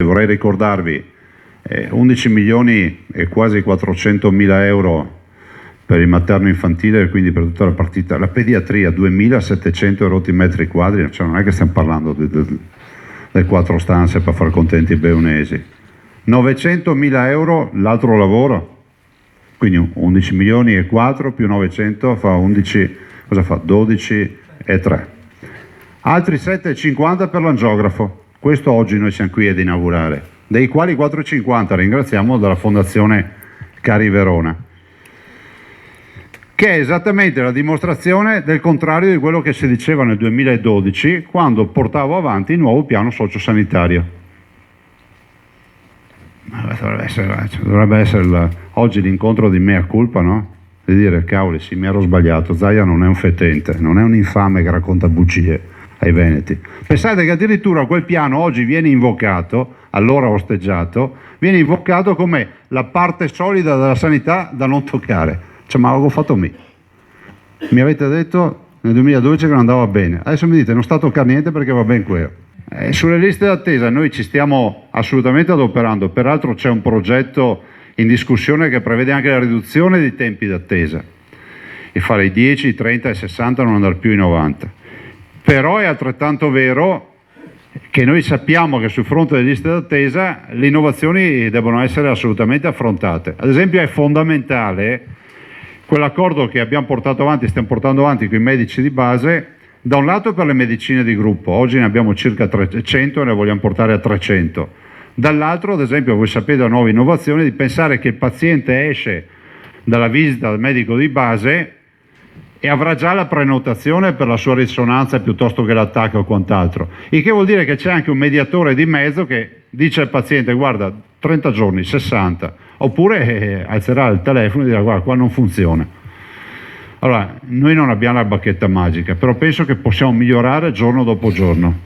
Vorrei ricordarvi 11 milioni e quasi 400 mila euro per il materno infantile, quindi per tutta la partita, la pediatria 2700 rotti metri quadri, cioè non è che stiamo parlando del 4 stanze per far contenti i beunesi. 900 mila euro l'altro lavoro, quindi 11 milioni e 4 più 900 fa 11, cosa fa? 12 e 3. Altri 7,50 per l'angiografo. Questo oggi noi siamo qui ad inaugurare, dei quali 4,50 ringraziamo dalla Fondazione Cari Verona, che è esattamente la dimostrazione del contrario di quello che si diceva nel 2012 quando portavo avanti il nuovo piano sociosanitario. Dovrebbe essere oggi l'incontro di mea culpa, no? Di dire, cavoli, sì, mi ero sbagliato, Zaia non è un fetente, non è un infame che racconta bugie ai veneti. Pensate che addirittura quel piano oggi viene invocato, allora osteggiato, viene invocato come la parte solida della sanità da non toccare. Cioè, ma l'avevo fatto mi avete detto nel 2012 che non andava bene, adesso mi dite non sta a toccare niente perché va ben quello. Sulle liste d'attesa noi ci stiamo assolutamente adoperando, peraltro c'è un progetto in discussione che prevede anche la riduzione dei tempi d'attesa e fare i 10, i 30 e 60, non andare più ai 90. Però è altrettanto vero che noi sappiamo che sul fronte delle liste d'attesa le innovazioni devono essere assolutamente affrontate. Ad esempio è fondamentale quell'accordo che abbiamo portato avanti, stiamo portando avanti con i medici di base, da un lato per le medicine di gruppo, oggi ne abbiamo circa 300 e ne vogliamo portare a 300, dall'altro ad esempio voi sapete la nuova innovazione di pensare che il paziente esce dalla visita al medico di base e avrà già la prenotazione per la sua risonanza piuttosto che l'attacco o quant'altro, il che vuol dire che c'è anche un mediatore di mezzo che dice al paziente guarda 30 giorni, 60, oppure alzerà il telefono e dirà guarda qua non funziona. Allora noi non abbiamo la bacchetta magica, però penso che possiamo migliorare giorno dopo giorno.